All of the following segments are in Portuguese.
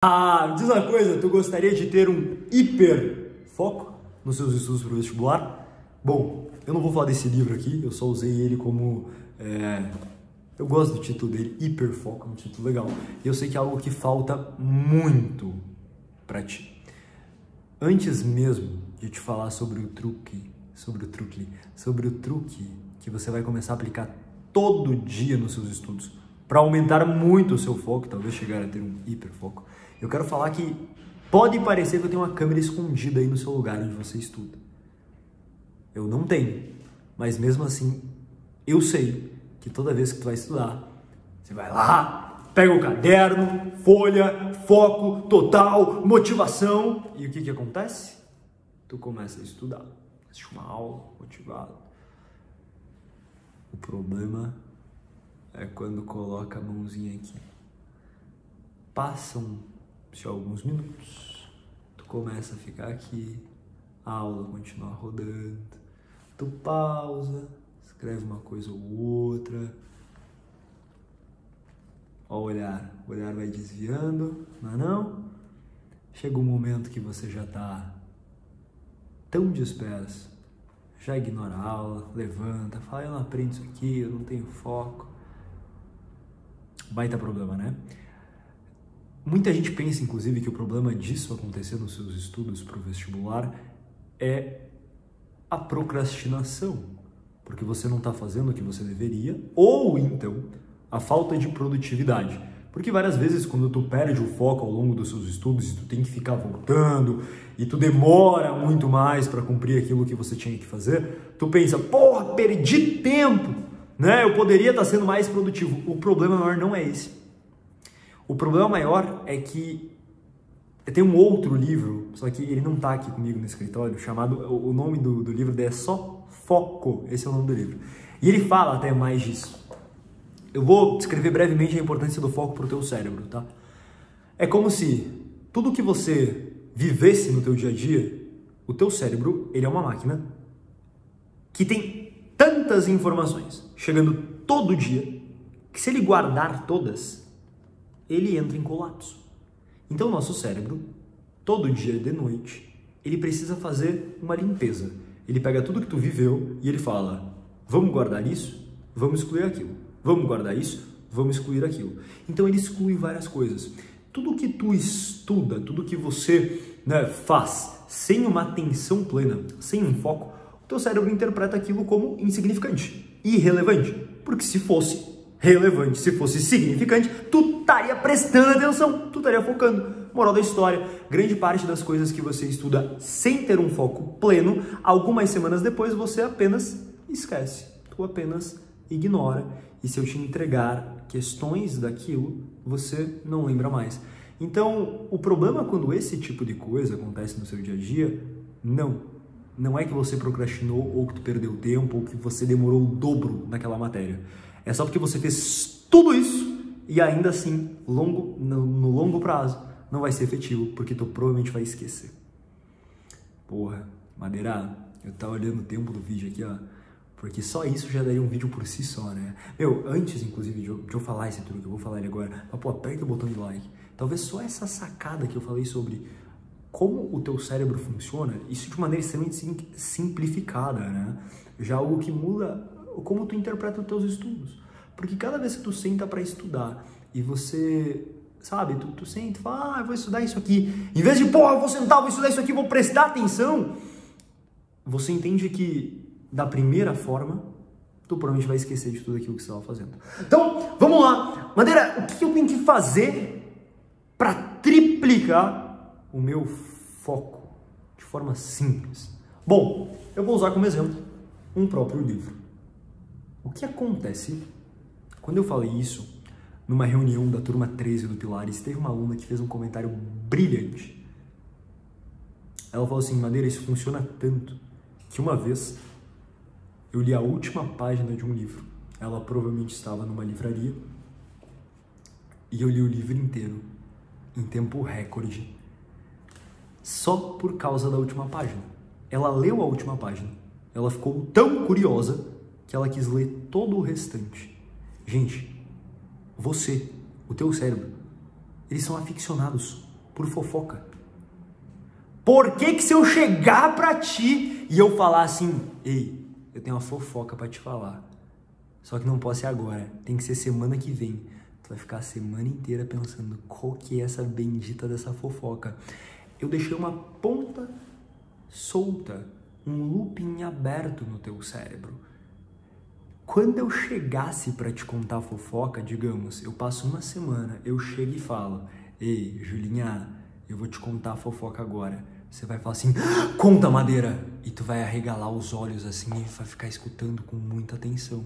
Me diz uma coisa, tu gostaria de ter um hiper foco nos seus estudos para o vestibular? Bom, eu não vou falar desse livro aqui, eu só usei ele como... Eu gosto do título dele, hiper foco, é um título legal. E eu sei que é algo que falta muito para ti. Antes mesmo de te falar sobre o truque que você vai começar a aplicar todo dia nos seus estudos, para aumentar muito o seu foco, talvez chegar a ter um hiperfoco, eu quero falar que pode parecer que eu tenho uma câmera escondida aí no seu lugar onde você estuda. Eu não tenho, mas mesmo assim, eu sei que toda vez que tu vai estudar, você vai lá, pega o caderno, folha, foco, total, motivação, e o que acontece? Tu começa a estudar, assiste uma aula, motivado. O problema é quando coloca a mãozinha aqui. Passam-se alguns minutos, tu começa a ficar aqui, a aula continua rodando, tu pausa, escreve uma coisa ou outra, ó o olhar vai desviando, não? Chega um momento que você já tá tão disperso, já ignora a aula, levanta, fala, eu não aprendo isso aqui, eu não tenho foco. Baita problema, né? Muita gente pensa, inclusive, que o problema disso acontecer nos seus estudos para o vestibular é a procrastinação, porque você não está fazendo o que você deveria, ou então a falta de produtividade. Porque várias vezes, quando tu perde o foco ao longo dos seus estudos e tu tem que ficar voltando e tu demora muito mais para cumprir aquilo que você tinha que fazer, tu pensa, porra, perdi tempo, né? Eu poderia estar sendo mais produtivo. O problema maior não é esse. O problema maior é que tem um outro livro, só que ele não está aqui comigo no escritório, chamado, o nome do livro é só Foco, esse é o nome do livro. E ele fala até mais disso. Eu vou descrever brevemente a importância do foco para o teu cérebro, tá? É como se tudo que você vivesse no teu dia a dia, o teu cérebro, ele é uma máquina que tem tantas informações, chegando todo dia, que se ele guardar todas, ele entra em colapso. Então o nosso cérebro, todo dia de noite, ele precisa fazer uma limpeza. Ele pega tudo que tu viveu e ele fala, vamos guardar isso, vamos excluir aquilo. Vamos guardar isso, vamos excluir aquilo. Então ele exclui várias coisas. Tudo que tu estuda, tudo que você faz sem uma atenção plena, sem um foco, o teu cérebro interpreta aquilo como insignificante, irrelevante. Porque se fosse relevante, se fosse significante, tu estaria prestando atenção, tu estaria focando. Moral da história, grande parte das coisas que você estuda sem ter um foco pleno, algumas semanas depois você apenas esquece, tu apenas ignora. E se eu te entregar questões daquilo, você não lembra mais. Então, o problema quando esse tipo de coisa acontece no seu dia a dia, não é que você procrastinou ou que tu perdeu tempo ou que você demorou o dobro naquela matéria. É só porque você fez tudo isso e ainda assim, no longo prazo, não vai ser efetivo, porque tu provavelmente vai esquecer. Porra, Madeira, eu tava olhando o tempo do vídeo aqui, ó. Porque só isso já daria um vídeo por si só, né? Meu, antes, inclusive, de eu falar esse truque, eu vou falar ele agora, mas, pô, aperta o botão de like. Talvez só essa sacada que eu falei sobre como o teu cérebro funciona, isso de maneira extremamente simplificada, né? Já algo que muda como tu interpreta os teus estudos. Porque cada vez que tu senta para estudar e você, sabe, tu senta e fala, eu vou estudar isso aqui. Em vez de, porra, eu vou sentar, vou estudar isso aqui, vou prestar atenção. Você entende que da primeira forma, tu provavelmente vai esquecer de tudo aquilo que você estava fazendo. Então, vamos lá. Madeira, o que eu tenho que fazer para triplicar o meu foco de forma simples? Bom, eu vou usar como exemplo um próprio livro. O que acontece quando eu falei isso numa reunião da turma 13 do Pilares, teve uma aluna que fez um comentário brilhante. Ela falou assim, Madeira, isso funciona tanto que uma vez eu li a última página de um livro. Ela provavelmente estava numa livraria e eu li o livro inteiro em tempo recorde só por causa da última página. Ela leu a última página. Ela ficou tão curiosa que ela quis ler todo o restante. Gente, você, o teu cérebro, eles são aficionados por fofoca? Por que que se eu chegar pra ti e eu falar assim, ei, eu tenho uma fofoca pra te falar, só que não pode ser agora, tem que ser semana que vem. Tu vai ficar a semana inteira pensando qual que é essa bendita dessa fofoca. Eu deixei uma ponta solta, um looping aberto no teu cérebro. Quando eu chegasse pra te contar a fofoca, digamos, eu passo uma semana, eu chego e falo, ei, Julinha, eu vou te contar a fofoca agora. Você vai falar assim, conta, Madeira! E tu vai arregalar os olhos assim e vai ficar escutando com muita atenção,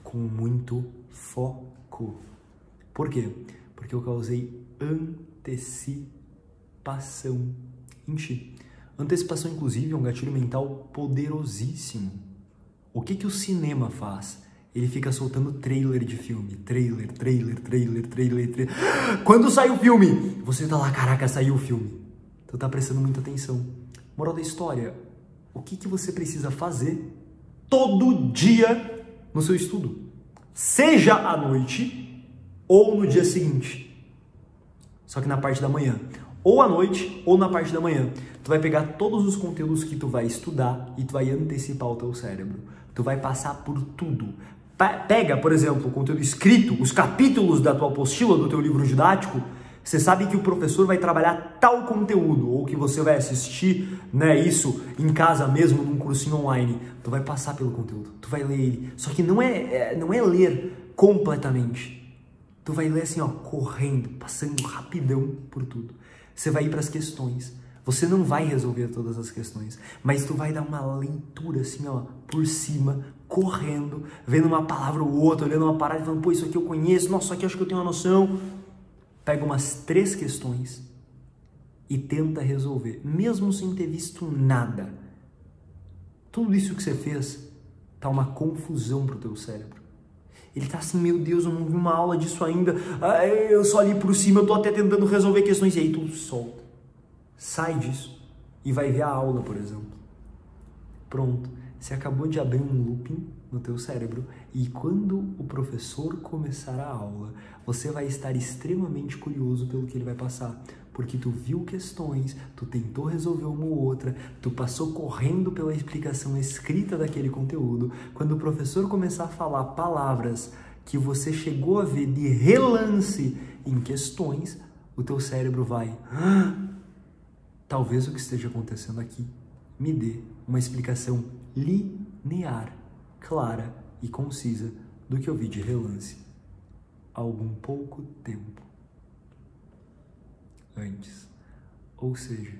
com muito foco. Por quê? Porque eu causei antecipação em ti. Antecipação, inclusive, é um gatilho mental poderosíssimo. O que o cinema faz? Ele fica soltando trailer de filme. Trailer. Quando sai o filme, você tá lá, caraca, saiu o filme. Tu tá prestando muita atenção. Moral da história, o que você precisa fazer todo dia no seu estudo? Seja à noite ou no dia seguinte. Só que na parte da manhã. Ou à noite ou na parte da manhã. Tu vai pegar todos os conteúdos que tu vai estudar e tu vai antecipar o teu cérebro. Tu vai passar por tudo. Pega, por exemplo, o conteúdo escrito, os capítulos da tua apostila, do teu livro didático. Você sabe que o professor vai trabalhar tal conteúdo, ou que você vai assistir, né, isso em casa mesmo, num cursinho online. Tu vai passar pelo conteúdo, tu vai ler ele. Só que não é ler completamente. Tu vai ler assim, ó, correndo, passando rapidão por tudo. Você vai ir para as questões. Você não vai resolver todas as questões, mas tu vai dar uma leitura assim, ó, por cima, correndo, vendo uma palavra ou outra, olhando uma parada e falando, pô, isso aqui eu conheço, nossa, isso aqui eu acho que eu tenho uma noção. Pega umas 3 questões e tenta resolver, mesmo sem ter visto nada. Tudo isso que você fez tá uma confusão pro teu cérebro. Ele tá assim, meu Deus, eu não vi uma aula disso ainda, eu só li por cima, eu tô até tentando resolver questões, e aí tu solta. Sai disso e vai ver a aula, por exemplo. Pronto, você acabou de abrir um looping no teu cérebro e quando o professor começar a aula, você vai estar extremamente curioso pelo que ele vai passar, porque tu viu questões, tu tentou resolver uma ou outra, tu passou correndo pela explicação escrita daquele conteúdo. Quando o professor começar a falar palavras que você chegou a ver de relance em questões, o teu cérebro vai... Talvez o que esteja acontecendo aqui me dê uma explicação linear, clara e concisa do que eu vi de relance há algum pouco tempo antes. Ou seja,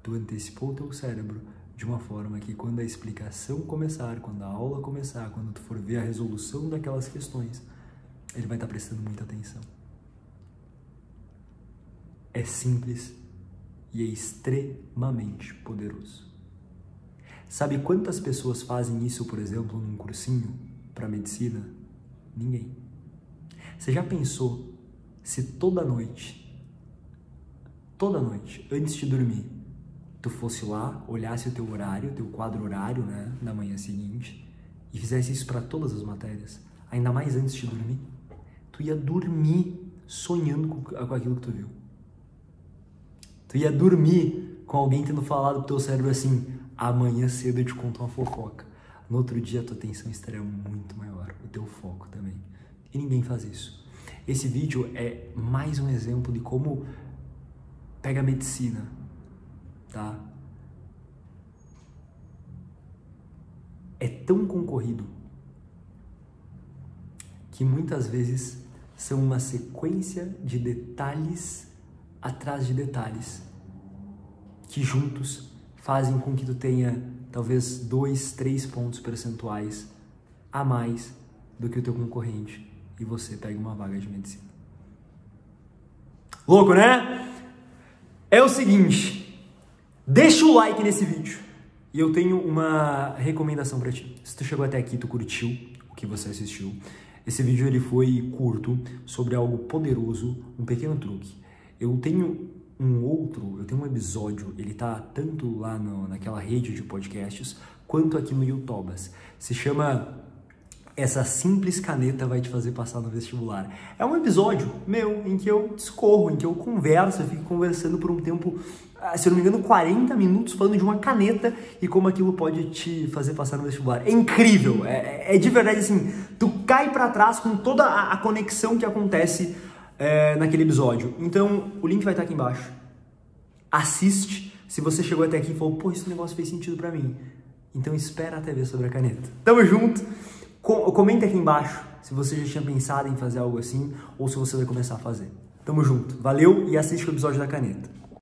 tu antecipou o teu cérebro de uma forma que quando a explicação começar, quando a aula começar, quando tu for ver a resolução daquelas questões, ele vai estar prestando muita atenção. É simples e é extremamente poderoso. Sabe quantas pessoas fazem isso, por exemplo, num cursinho para medicina? Ninguém. Você já pensou se toda noite, antes de dormir, tu fosse lá, olhasse o teu horário, teu quadro horário, né, na manhã seguinte, e fizesse isso para todas as matérias, ainda mais antes de dormir? Tu ia dormir sonhando com aquilo que tu viu. Tu ia dormir com alguém tendo falado pro teu cérebro assim, amanhã cedo eu te conto uma fofoca. No outro dia a tua atenção estaria muito maior, o teu foco também. E ninguém faz isso. Esse vídeo é mais um exemplo de como pega a medicina, tá? É tão concorrido que muitas vezes são uma sequência de detalhes atrás de detalhes que juntos fazem com que tu tenha talvez 2, 3 pontos percentuais a mais do que o teu concorrente e você pega uma vaga de medicina. Louco, né? É o seguinte, deixa o like nesse vídeo e eu tenho uma recomendação pra ti. Se tu chegou até aqui, tu curtiu o que você assistiu. Esse vídeo ele foi curto, sobre algo poderoso, um pequeno truque. Eu tenho um episódio, ele tá tanto lá naquela rede de podcasts, quanto aqui no YouTube. Se chama essa simples caneta vai te fazer passar no vestibular. É um episódio meu em que eu discorro, em que eu converso, eu fico conversando por um tempo, se eu não me engano, 40 minutos falando de uma caneta e como aquilo pode te fazer passar no vestibular. É incrível, é de verdade assim, tu cai pra trás com toda a conexão que acontece naquele episódio. Então, o link vai estar aqui embaixo. Assiste, se você chegou até aqui e falou, pô, esse negócio fez sentido pra mim. Então espera até ver sobre a caneta. Tamo junto! Comenta aqui embaixo se você já tinha pensado em fazer algo assim ou se você vai começar a fazer. Tamo junto, valeu e assiste o episódio da caneta.